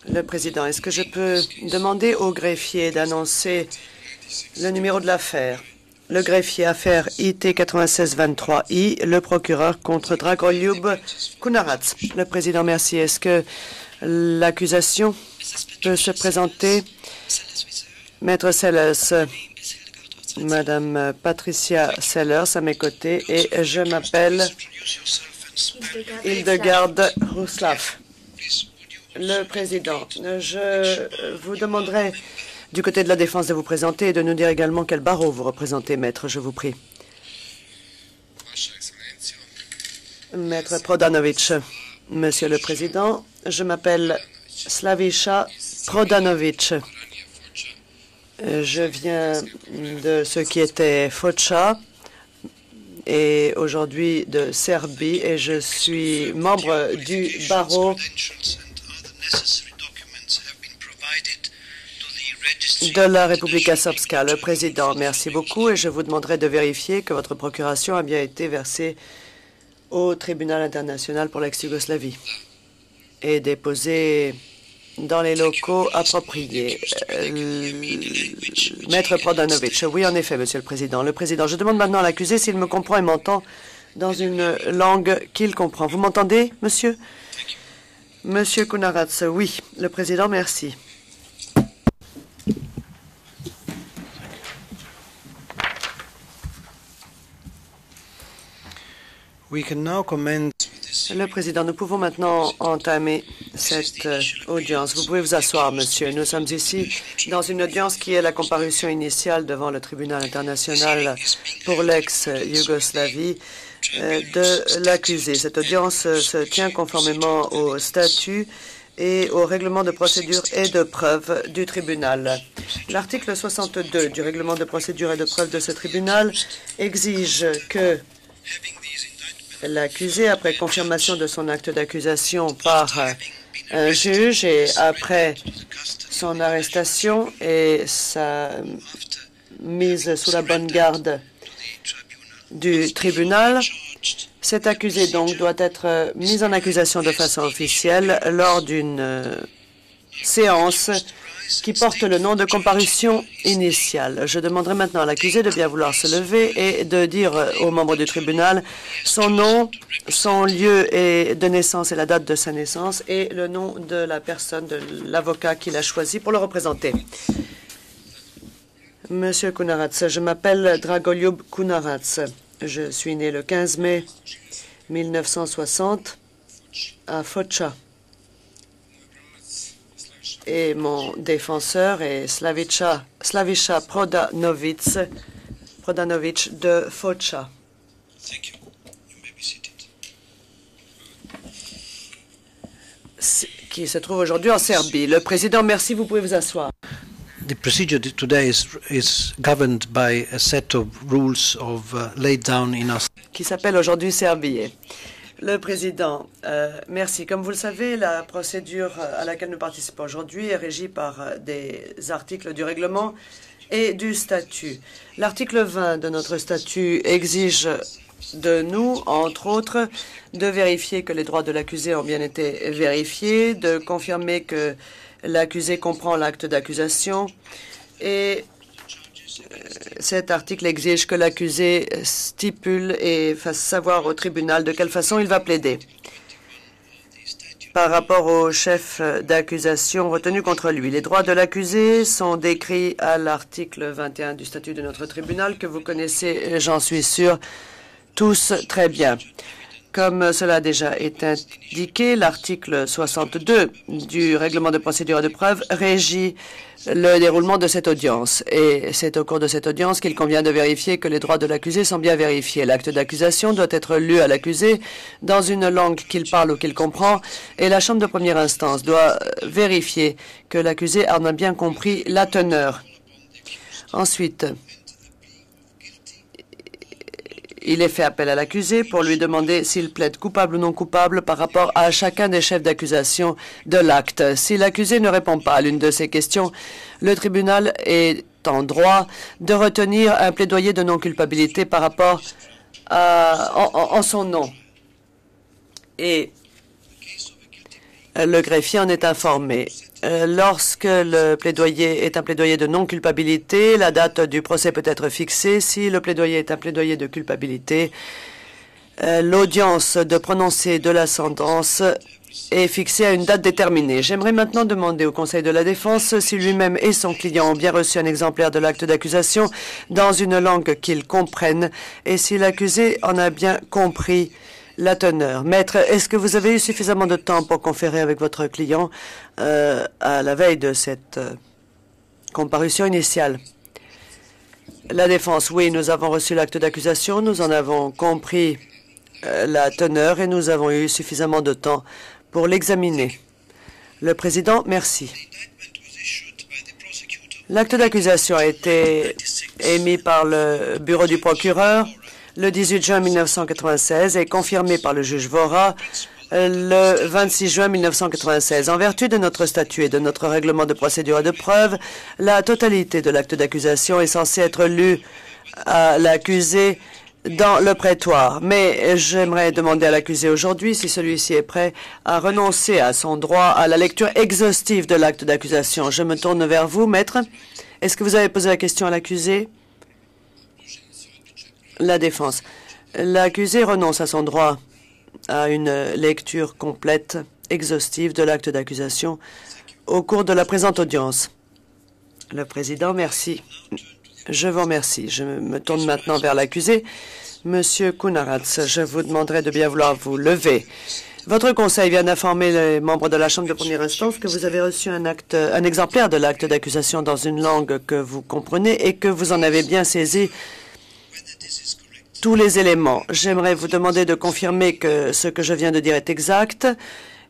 Le Président, est-ce que je peux demander au greffier d'annoncer le numéro de l'affaire? Le greffier, affaire IT 9623I, le procureur contre Dragoljub Kunarats. Le Président, merci. Est-ce que l'accusation peut se présenter? Maître Sellers, Madame Patricia Sellers à mes côtés, et je m'appelle Hildegarde Rouslav. Le Président, je vous demanderai du côté de la défense de vous présenter et de nous dire également quel barreau vous représentez, maître, je vous prie. Maître Prodanovic, Monsieur le Président, je m'appelle Slaviša Prodanovic. Je viens de ce qui était Foča et aujourd'hui de Serbie, et je suis membre du barreau de la République Srpska. Le Président, merci beaucoup, et je vous demanderai de vérifier que votre procuration a bien été versée au Tribunal international pour l'ex-Yougoslavie et déposée dans les locaux appropriés. Maître Prodanovic, oui, en effet, Monsieur le Président. Le Président, je demande maintenant à l'accusé s'il me comprend et m'entend dans une langue qu'il comprend. Vous m'entendez, monsieur? Monsieur Kunarats, oui. Le Président, merci. Le Président, nous pouvons maintenant entamer cette audience. Vous pouvez vous asseoir, monsieur. Nous sommes ici dans une audience qui est la comparution initiale devant le tribunal international pour l'ex-Yougoslavie de l'accusé. Cette audience se tient conformément au statut et au règlement de procédure et de preuve du tribunal. L'article 62 du règlement de procédure et de preuve de ce tribunal exige que l'accusé, après confirmation de son acte d'accusation par un juge et après son arrestation et sa mise sous la bonne garde du tribunal, cet accusé donc doit être mis en accusation de façon officielle lors d'une séance qui porte le nom de comparution initiale. Je demanderai maintenant à l'accusé de bien vouloir se lever et de dire aux membres du tribunal son nom, son lieu de naissance et la date de sa naissance et le nom de la personne, de l'avocat qu'il a choisi pour le représenter. Monsieur Kunarats, je m'appelle Dragoljub Kunarats. Je suis né le 15 mai 1960 à Foča. Et mon défenseur est Slaviša Prodanovic de Foča. Qui se trouve aujourd'hui en Serbie. Le Président, merci, vous pouvez vous asseoir. The procedure today is governed by a set of rules laid down in our... Qui s'appelle aujourd'hui Serbie. Le Président, merci. Comme vous le savez, la procédure à laquelle nous participons aujourd'hui est régie par des articles du règlement et du statut. L'article 20 de notre statut exige de nous, entre autres, de vérifier que les droits de l'accusé ont bien été vérifiés, de confirmer que l'accusé comprend l'acte d'accusation et cet article exige que l'accusé stipule et fasse savoir au tribunal de quelle façon il va plaider par rapport au chef d'accusation retenu contre lui. Les droits de l'accusé sont décrits à l'article 21 du statut de notre tribunal que vous connaissez, j'en suis sûr, tous très bien. Comme cela a déjà été indiqué, l'article 62 du règlement de procédure et de preuve régit le déroulement de cette audience. Et c'est au cours de cette audience qu'il convient de vérifier que les droits de l'accusé sont bien vérifiés. L'acte d'accusation doit être lu à l'accusé dans une langue qu'il parle ou qu'il comprend, et la Chambre de première instance doit vérifier que l'accusé en a bien compris la teneur. Ensuite, il est fait appel à l'accusé pour lui demander s'il plaide coupable ou non coupable par rapport à chacun des chefs d'accusation de l'acte. Si l'accusé ne répond pas à l'une de ces questions, le tribunal est en droit de retenir un plaidoyer de non-culpabilité par rapport en son nom. Et le greffier en est informé. Lorsque le plaidoyer est un plaidoyer de non-culpabilité, la date du procès peut être fixée. Si le plaidoyer est un plaidoyer de culpabilité, l'audience de prononcer de la sentence est fixée à une date déterminée. J'aimerais maintenant demander au Conseil de la Défense si lui-même et son client ont bien reçu un exemplaire de l'acte d'accusation dans une langue qu'ils comprennent et si l'accusé en a bien compris la teneur. Maître, est-ce que vous avez eu suffisamment de temps pour conférer avec votre client à la veille de cette comparution initiale? La défense, oui, nous avons reçu l'acte d'accusation, nous en avons compris la teneur et nous avons eu suffisamment de temps pour l'examiner. Le président, merci. L'acte d'accusation a été émis par le bureau du procureur le 18 juin 1996 et confirmé par le juge Vora le 26 juin 1996. En vertu de notre statut et de notre règlement de procédure et de preuve, la totalité de l'acte d'accusation est censée être lue à l'accusé dans le prétoire. Mais j'aimerais demander à l'accusé aujourd'hui si celui-ci est prêt à renoncer à son droit à la lecture exhaustive de l'acte d'accusation. Je me tourne vers vous, maître. Est-ce que vous avez posé la question à l'accusé? La défense. L'accusé renonce à son droit à une lecture complète, exhaustive de l'acte d'accusation au cours de la présente audience. Le président, merci. Je vous remercie. Je me tourne maintenant vers l'accusé. Monsieur Kounaratz, je vous demanderai de bien vouloir vous lever. Votre conseil vient d'informer les membres de la Chambre de première instance que vous avez reçu un exemplaire de l'acte d'accusation dans une langue que vous comprenez et que vous en avez bien saisi tous les éléments. J'aimerais vous demander de confirmer que ce que je viens de dire est exact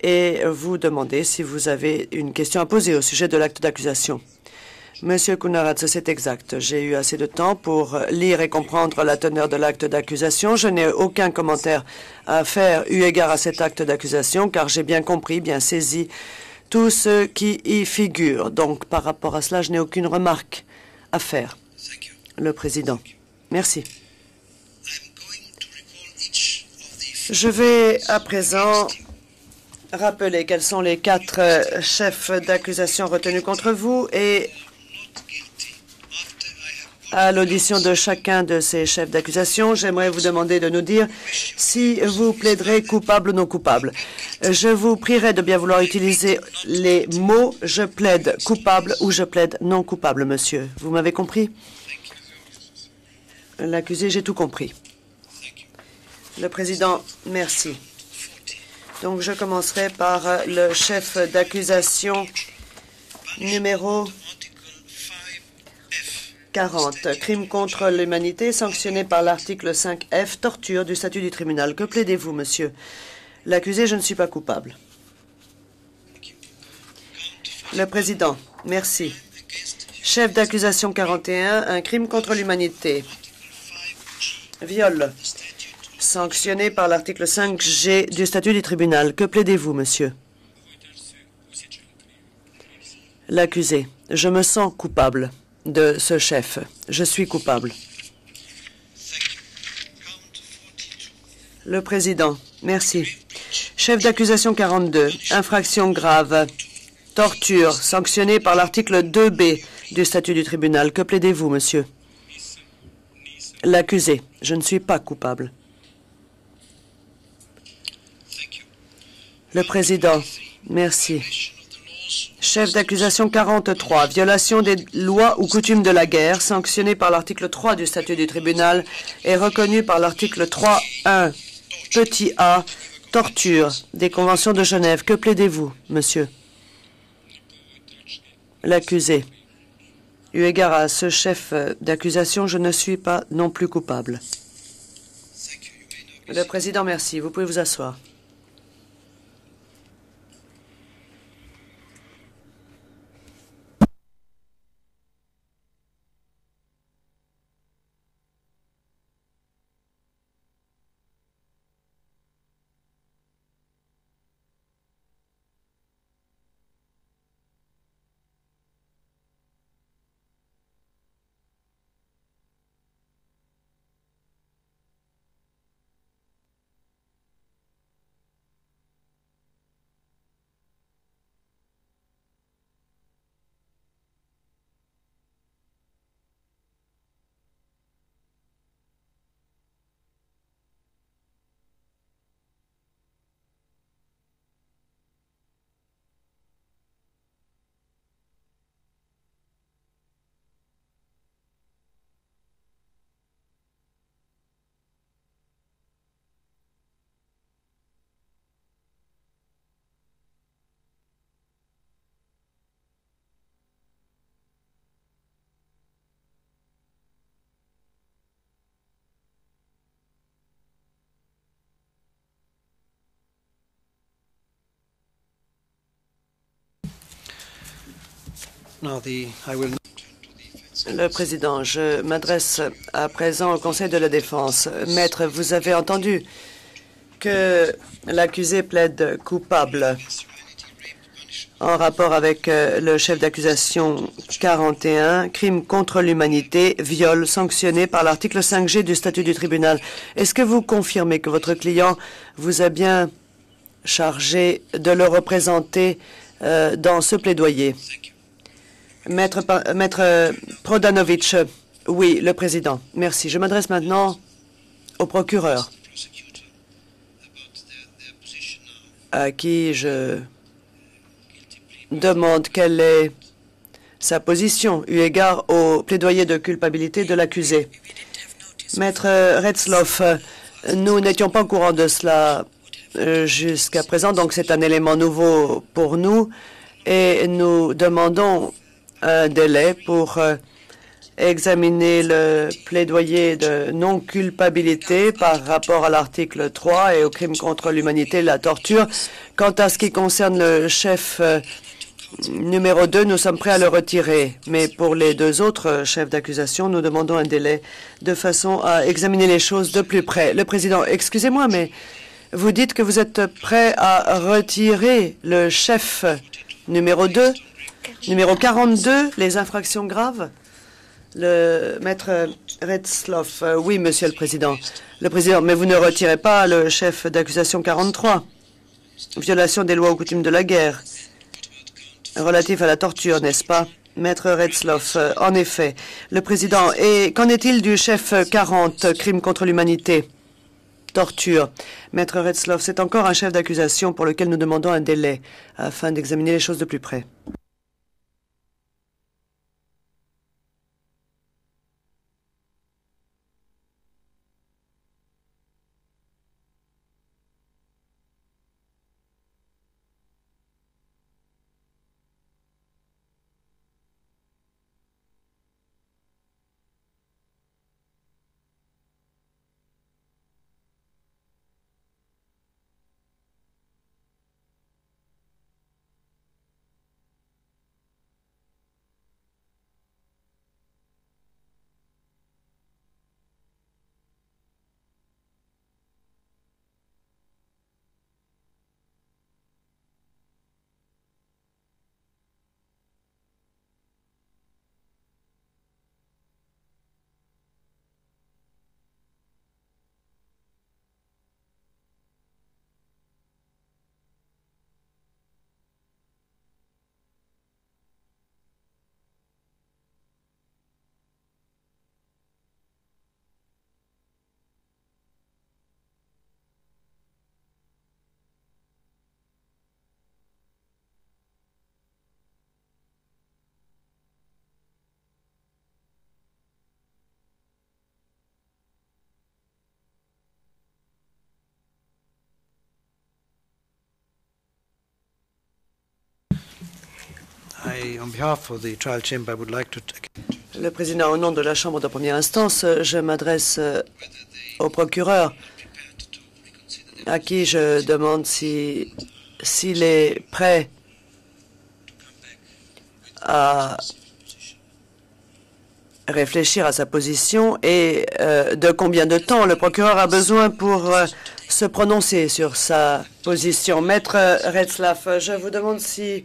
et vous demander si vous avez une question à poser au sujet de l'acte d'accusation. Monsieur Kounaratz, c'est exact. J'ai eu assez de temps pour lire et comprendre la teneur de l'acte d'accusation. Je n'ai aucun commentaire à faire eu égard à cet acte d'accusation car j'ai bien compris, bien saisi tout ce qui y figure. Donc, par rapport à cela, je n'ai aucune remarque à faire. Le président. Merci. Je vais à présent rappeler quels sont les 4 chefs d'accusation retenus contre vous et à l'audition de chacun de ces chefs d'accusation, j'aimerais vous demander de nous dire si vous plaiderez coupable ou non coupable. Je vous prierai de bien vouloir utiliser les mots « je plaide coupable » ou « je plaide non coupable », monsieur. Vous m'avez compris? L'accusé, j'ai tout compris. Le président, merci. Donc, je commencerai par le chef d'accusation numéro 40. Crime contre l'humanité sanctionné par l'article 5F, torture du statut du tribunal. Que plaidez-vous, monsieur? L'accusé, je ne suis pas coupable. Le président, merci. Chef d'accusation 41, un crime contre l'humanité. Viol. Sanctionné par l'article 5G du statut du tribunal. Que plaidez-vous, monsieur? L'accusé. Je me sens coupable de ce chef. Je suis coupable. Le président. Merci. Chef d'accusation 42. Infraction grave. Torture. Sanctionné par l'article 2B du statut du tribunal. Que plaidez-vous, monsieur? L'accusé. Je ne suis pas coupable. Le président, merci. Chef d'accusation 43, violation des lois ou coutumes de la guerre, sanctionné par l'article 3 du statut du tribunal et reconnu par l'article 3.1, petit a, torture des conventions de Genève. Que plaidez-vous, monsieur? L'accusé. Eu égard à ce chef d'accusation, je ne suis pas non plus coupable. Le président, merci. Vous pouvez vous asseoir. Le Président, je m'adresse à présent au Conseil de la Défense. Maître, vous avez entendu que l'accusé plaide coupable en rapport avec le chef d'accusation 41, crime contre l'humanité, viol sanctionné par l'article 5G du statut du tribunal. Est-ce que vous confirmez que votre client vous a bien chargé de le représenter dans ce plaidoyer? Maître Prodanovic, oui, le Président. Merci. Je m'adresse maintenant au procureur, à qui je demande quelle est sa position eu égard au plaidoyer de culpabilité de l'accusé. Maître Retzloff, nous n'étions pas au courant de cela jusqu'à présent, donc c'est un élément nouveau pour nous et nous demandons un délai pour examiner le plaidoyer de non-culpabilité par rapport à l'article 3 et au crime contre l'humanité et la torture. Quant à ce qui concerne le chef numéro 2, nous sommes prêts à le retirer. Mais pour les deux autres chefs d'accusation, nous demandons un délai de façon à examiner les choses de plus près. Le Président, excusez-moi, mais vous dites que vous êtes prêt à retirer le chef numéro 2, numéro 42, les infractions graves? Le maître Retzloff, oui, Monsieur le Président. Le Président, mais vous ne retirez pas le chef d'accusation 43, violation des lois ou coutumes de la guerre, relatif à la torture, n'est-ce pas? Maître Retzloff, en effet. Le Président, et qu'en est-il du chef 40, crime contre l'humanité, torture? Maître Retzloff, c'est encore un chef d'accusation pour lequel nous demandons un délai afin d'examiner les choses de plus près. Le Président, au nom de la Chambre de première instance, je m'adresse au procureur, à qui je demande s'il est prêt à réfléchir à sa position et de combien de temps le procureur a besoin pour se prononcer sur sa position. Maître Retzlaff, je vous demande si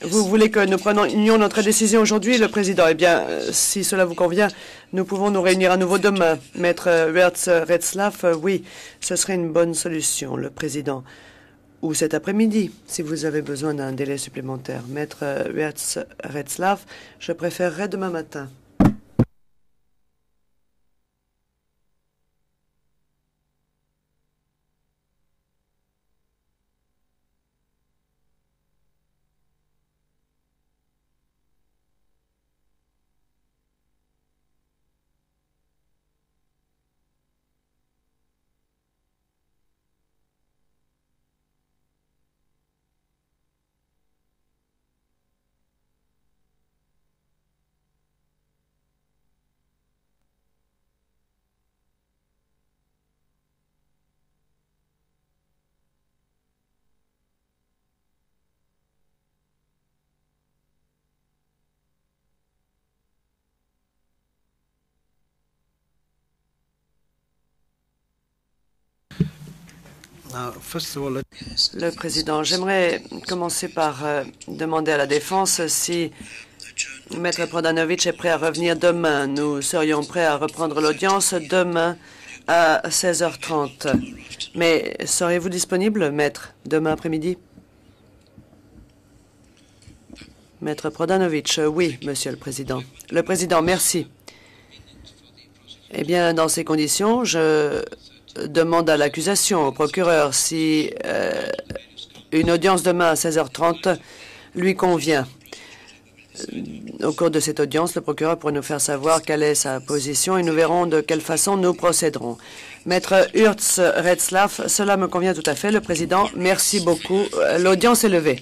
vous voulez que nous prenions notre décision aujourd'hui, le Président. Eh bien, si cela vous convient, nous pouvons nous réunir à nouveau demain. Maître Retzlaff, oui, ce serait une bonne solution, le Président. Ou cet après-midi, si vous avez besoin d'un délai supplémentaire. Maître Retzlaff, je préférerais demain matin. Le Président, j'aimerais commencer par demander à la Défense si Maître Prodanovic est prêt à revenir demain. Nous serions prêts à reprendre l'audience demain à 16h30. Mais serez-vous disponible, Maître, demain après-midi? Maître Prodanovic, oui, Monsieur le Président. Le Président, merci. Eh bien, dans ces conditions, je demande à l'accusation, au procureur, si une audience demain à 16h30 lui convient. Au cours de cette audience, le procureur pourrait nous faire savoir quelle est sa position et nous verrons de quelle façon nous procéderons. Maître Hurtz-Retzlaff, cela me convient tout à fait. Le Président, merci beaucoup. L'audience est levée.